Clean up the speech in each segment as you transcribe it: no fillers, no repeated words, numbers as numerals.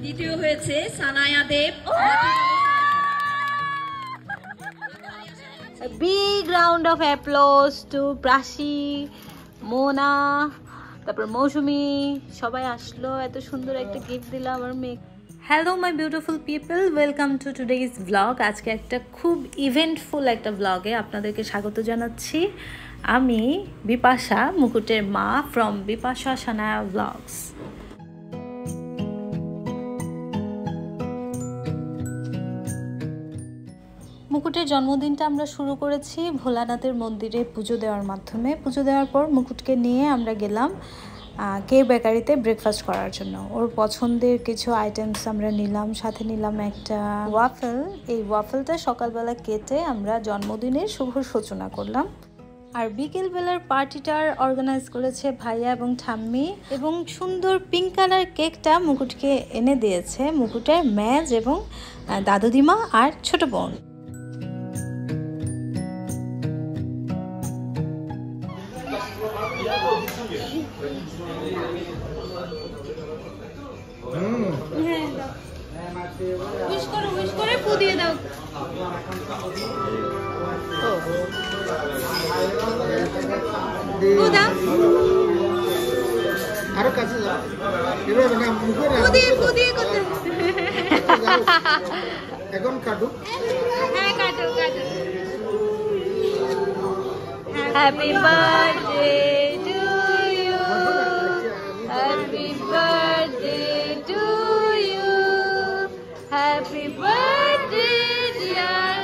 দ্বিতীয় হয়েছে সানায়া দেব। A big round of applause to Prashi, Mona, তারপর মৌসুমী, সবাই আসলো, এত সুন্দর একটা গিফট দিল আমার মেয়ে। Hello my beautiful people, welcome to today's blog. আজকে একটা খুব ইভেন্টফুল একটা ব্লগে আপনাদেরকে স্বাগত জানাচ্ছি। আমি বিপাশা, মুকুটের মা, ফ্রম বিপাশা সানায়া ব্লগস। মুকুটের জন্মদিনটা আমরা শুরু করেছি ভোলানাথের মন্দিরে পুজো দেওয়ার মাধ্যমে। পুজো দেওয়ার পর মুকুটকে নিয়ে আমরা গেলাম কে বেকারিতে ব্রেকফাস্ট করার জন্য। ওর পছন্দের কিছু আইটেমস আমরা নিলাম, সাথে নিলাম একটা ওয়াফেল। এই ওয়াফেলটা সকালবেলা কেটে আমরা জন্মদিনের শুভ সূচনা করলাম। আর বিকেলবেলার পার্টিটার অর্গানাইজ করেছে ভাইয়া এবং ঠাম্মি, এবং সুন্দর পিঙ্ক কালার কেকটা মুকুটকে এনে দিয়েছে মুকুটের মেজ এবং দাদুদিমা আর ছোট বোন। উইশ করে ফু দিয়ে দাও। আরো কাছে যাও, এখন কাটু। হ্যাঁ কাটো কাটো। Happy birthday to you, happy birthday to you, happy birthday dear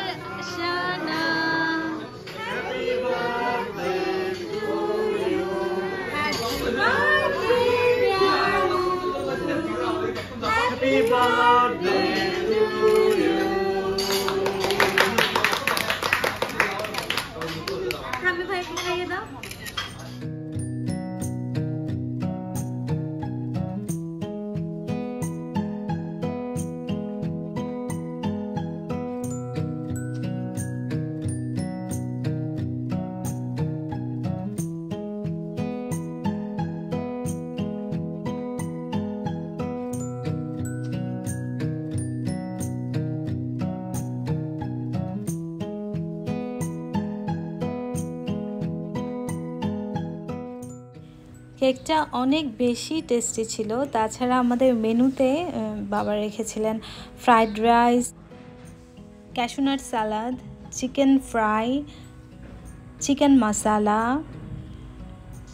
Shana, happy birthday to you, happy birthday happy birthday to you. আমি ভাই খাইয়ে দাও। কেকটা অনেক বেশি টেস্টি ছিল। তাছাড়া আমাদের মেনুতে বাবা রেখেছিলেন fried rice, cashew nut salad, chicken fry, chicken মশালা,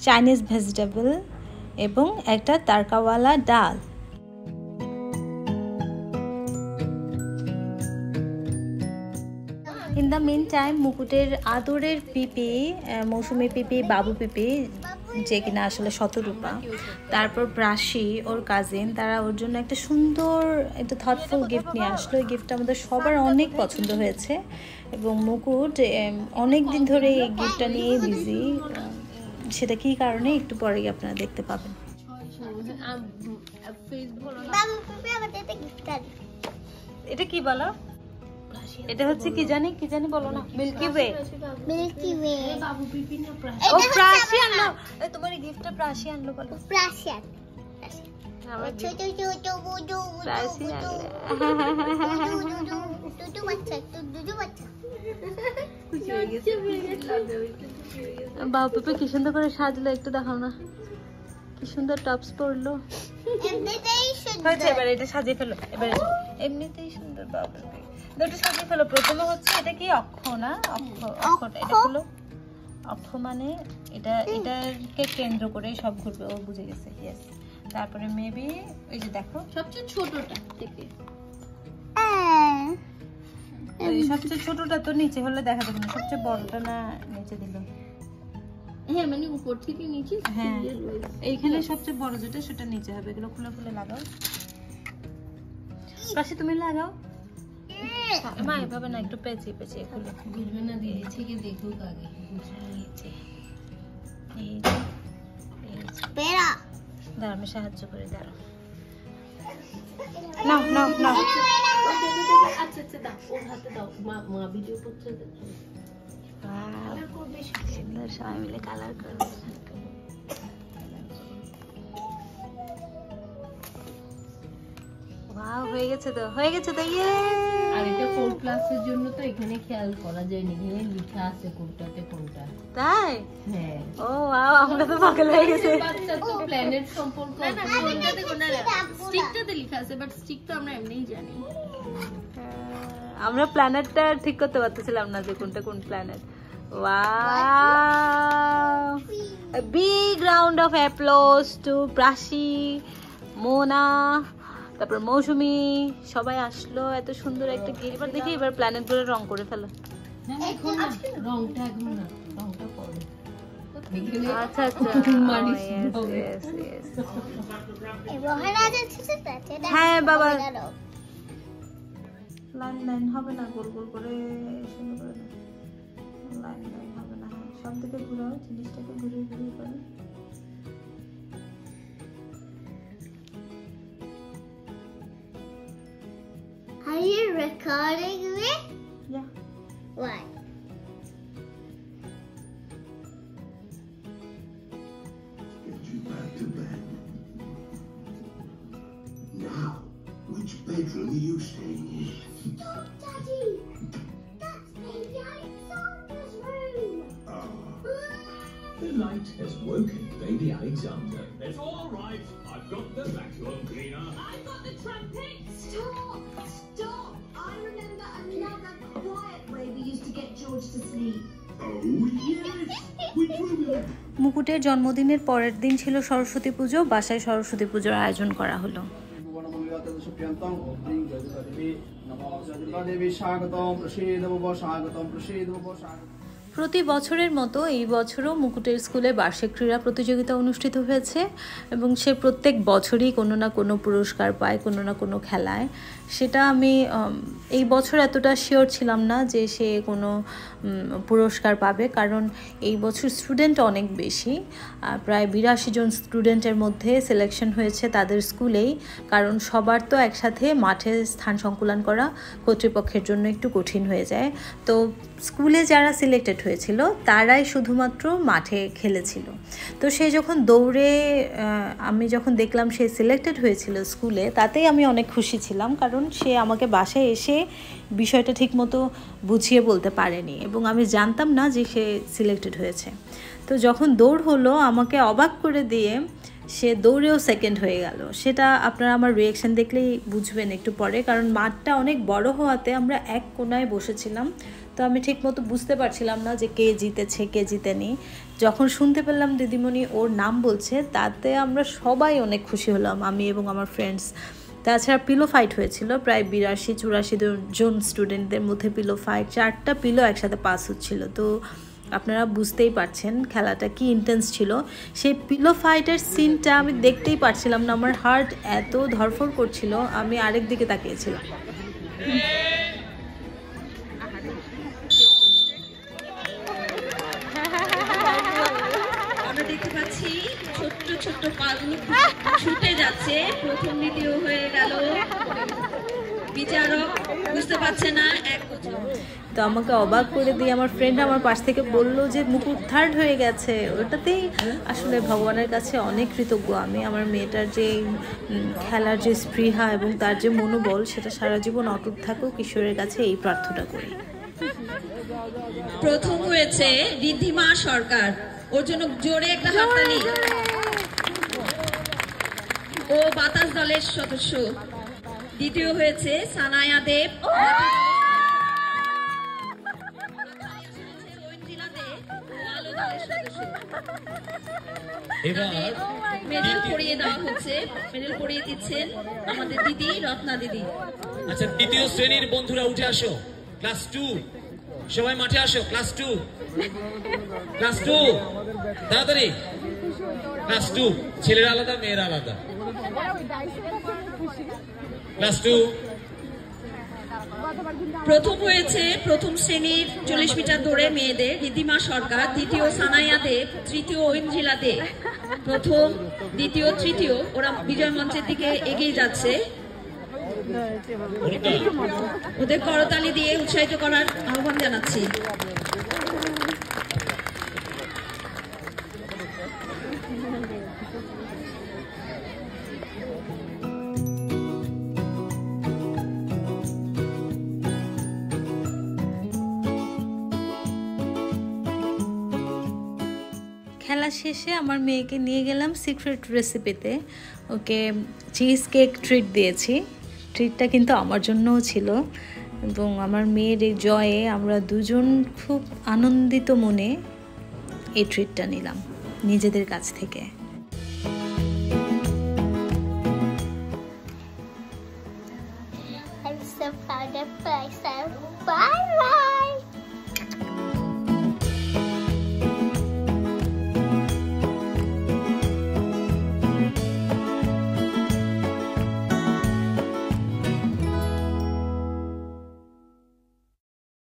চাইনিজ ভেজিটেবল এবং একটা তারকাওয়ালা ডাল। ইন দ্য মেন টাইম মুকুটের আদরের পিপি, মৌসুমী পিপি, বাবু পিপি, যে কিনা আসলে শতরূপা, তারপর প্রাসী ওর কাজিন, তারা ওর জন্য একটা সুন্দর একটা থটফুল গিফট নিয়ে আসলো। এই গিফটটা আমাদের সবার অনেক পছন্দ হয়েছে এবং মুকুট অনেক দিন ধরে এই গিফটটা নিয়ে বিজি। সেটা কী কারণে একটু পরেই আপনারা দেখতে পাবেন। এটা কি বলো? এটা হচ্ছে কি জানি বলো না। Milky way. Milky way. বাবু পিপি না প্রাসী। ও প্রাসী আনলো। এই তোমার এই গিফটটা প্রাসী আনলো বলো। প্রাসী। আমার ছোট ছোট বুদু প্রাসী আনলো। দুদু বাচ্চা, দুদু বাচ্চা। খুশি হয়ে গেছে। বাবু পিপি কি সুন্দর করে সাজলো, একটু দেখাও না। কি সুন্দর টপস পরলো। এমনিতেই সুন্দর। হয়েছে, এবার এটা সাজিয়ে ফেলো। এবার এমনিতেই সুন্দর বাবু পিপি। দুটো সাজিয়ে ফেলো। প্রথমে হচ্ছে এটা কি অক্ষ না? অক্ষটা এটা হলো অক্ষ, মানে এটাকে কেন্দ্র করে সব ঘুরবে। ও বুঝে গেছে। ইয়েস। তারপরে মেবি ওই যে দেখো সবচেয়ে ছোটটা থেকে সবচেয়ে ছোটটা তো নিচে হলে দেখা যাবে না, সবচেয়ে বড়টা না নিচে দিল। হ্যাঁ মানে উপর থেকে নিচে। হ্যাঁ এইখানে সবচেয়ে বড় যেটা সেটা নিচে হবে। এগুলো খুলে খুলে লাগাও। পাশে তুমি লাগাও। মা এভাবে না, একটু পেঁচিয়ে পেঁচিয়ে খুলে। বুঝবে না দিদি, থেকে দেখুক আগে বুঝবে নিচে। দাঁড়া, আমি সাহায্য করে। দাঁড়াও, নাও নাও নাও। আচ্ছা আচ্ছা দাও, ওর হাতে দাও। মা ভিডিও করছে। সুন্দর সবাই মিলে কালার করবে। ওয়াও, হয়ে গেছে তো, হয়ে গেছে তো। ইয়ে, আর এটা 4 ক্লাসের জন্য তো এখানে খেয়াল করা যায়নি, এখানে লেখা আছে কোনটাতে কোনটা। তাই? হ্যাঁ। ও ওয়াও, আমরা তো পাগল হয়ে গেছে। বাচ্চা তো প্ল্যানেট সম্পর্কে কোনটাতে কোনটা স্টিকটাতে লেখা আছে, বাট স্টিক তো আমরা এমনিই জানি। আমরা প্ল্যানেটটা ঠিক করতে পারতেছিলাম না যে কোনটা কোন planet. Wow, a big round of applause to Prasii, Mona, তারপর মৌসুমী, সবাই আসলো। এত সুন্দর একটা গেট। এবার দেখি, এবার প্ল্যানেট গুলো রং করে ফেলো। না না, এখন না, রংটা এখন না, রংটা পরে। আচ্ছা আচ্ছা, মানিস yes, yes. হ্যাঁ বাবা। লাইন লাইন হবে না, গোল গোল করে সুন্দর করে লাইন লাইন হবে না। হ্যাঁ, সব দিকে ঘুরাও, জিনিসটাকে ঘুরিয়ে ঘুরিয়ে করো। Are you recording me? Yeah. Why? Get you back to bed. Now, which bedroom are you staying in? Stop, Daddy! That's Baby Alexander's room! The light has woken baby Alexander. It's all right. I've got the vacuum cleaner. I've got the trumpet. Stop! Stop! I remember another quiet way we used to get George to sleep. Oh, yes! Which room are you? মুকুটের জন্মদিনের পরের দিন ছিল সরস্বতী পুজো। বাসায় সরস্বতী পুজোর আয়োজন করা হলো। প্রতি বছরের মতো এই বছরও মুকুটের স্কুলে বার্ষিক ক্রীড়া প্রতিযোগিতা অনুষ্ঠিত হয়েছে এবং সে প্রত্যেক বছরই কোনো না কোনো পুরস্কার পায়, কোনো না কোনো খেলায়। সেটা আমি এই বছর এতটা শিওর ছিলাম না যে সে কোনো পুরস্কার পাবে, কারণ এই বছর স্টুডেন্ট অনেক বেশি। প্রায় 82 জন স্টুডেন্টের মধ্যে সিলেকশন হয়েছে তাদের স্কুলেই, কারণ সবার তো একসাথে মাঠে স্থান সংকুলান করা কর্তৃপক্ষের জন্য একটু কঠিন হয়ে যায়। তো স্কুলে যারা সিলেক্টেড হয়েছিল তারাই শুধুমাত্র মাঠে খেলেছিল। তো সে যখন দৌড়ে, আমি যখন দেখলাম সে সিলেক্টেড হয়েছিল স্কুলে, তাতেই আমি অনেক খুশি ছিলাম, কারণ সে আমাকে বাসায় এসে বিষয়টা ঠিকমতো বুঝিয়ে বলতে পারেনি এবং আমি জানতাম না যে সে সিলেক্টেড হয়েছে। তো যখন দৌড় হলো, আমাকে অবাক করে দিয়ে সে দৌড়েও সেকেন্ড হয়ে গেল। সেটা আপনারা আমার রিয়াকশান দেখলেই বুঝবেন একটু পরে, কারণ মাঠটা অনেক বড় হওয়াতে আমরা এক কোনায় বসেছিলাম। তো আমি ঠিকমতো বুঝতে পারছিলাম না যে কে জিতেছে কে জিতেনি। যখন শুনতে পেলাম দিদিমণি ওর নাম বলছে, তাতে আমরা সবাই অনেক খুশি হলাম, আমি এবং আমার ফ্রেন্ডস। তাছাড়া পিলো ফাইট হয়েছিল, প্রায় 82-84 জন স্টুডেন্টদের মধ্যে পিলো ফাইট, 4টা পিলো একসাথে পাস হচ্ছিল। তো আপনারা বুঝতেই পারছেন খেলাটা কি ইন্টেন্স ছিল। সেই পিলো ফাইটের সিনটা আমি দেখতেই পারছিলাম না, আমার হার্ট এত ধরফর করছিল, আমি আরেক দিকে তাকিয়েছিলাম। আমরা দেখতে পাচ্ছি ছোট্ট ছোট্ট পাগুলো ছুটে যাচ্ছে, প্রথম দ্বিতীয় হয়ে গেল। বিচারক বুঝতে পারছে না, এক বছর। তো আমাকে অবাক করে দিয়ে আমার ফ্রেন্ড আমার পাশ থেকে বলল যে মুকুট থার্ড হয়ে গেছে। ওটাতেই আসলে ভগবানের কাছে অনেক কৃতজ্ঞ আমি। আমার মেয়েটার যে খেলার যে স্পৃহা এবং তার যে মনোবল, সেটা সারা জীবন অটুট থাকুক, ঈশ্বরের কাছে এই প্রার্থনা করি। প্রথম হয়েছে ঋদ্ধিমা সরকার, ওর জন্য জোরে একটা হাততালি। ও বাতাস দলের সদস্য। দ্বিতীয় হয়েছে সানায়া দেব, মেডেল পরিয়ে দেওয়া হচ্ছে, মেডেল পরিয়ে দিচ্ছেন আমাদের দিদি রত্না দিদি। আচ্ছা, দ্বিতীয় শ্রেণীর বন্ধুরা উঠে আসো, ক্লাস 2 সবাই মাঠে আসো, ক্লাস 2 তাড়াতাড়ি। ক্লাস 2 ছেলেরা আলাদা, মেয়েরা আলাদা। ক্লাস 2 প্রথম হয়েছে প্রথম শ্রেণীর 40 মিটার দৌড়ে মেয়েদের ঋদ্ধিমা সরকার, দ্বিতীয় সানায়া দেব, তৃতীয় ঐন্দ্রিলা দে। প্রথম, দ্বিতীয়, তৃতীয় ওরা বিজয় মঞ্চের দিকে এগিয়ে যাচ্ছে। ওদের করতালি দিয়ে উৎসাহিত করার আহ্বান জানাচ্ছি। খেলা শেষে আমার মেয়েকে নিয়ে গেলাম সিক্রেট রেসিপিতে, ওকে চিজ কেক ট্রিট দিয়েছি। ট্রিটটা কিন্তু আমার জন্যও ছিল এবং আমার মেয়ের এই জয়ে আমরা দুজন খুব আনন্দিত মনে এই ট্রিটটা নিলাম নিজেদের কাছ থেকে।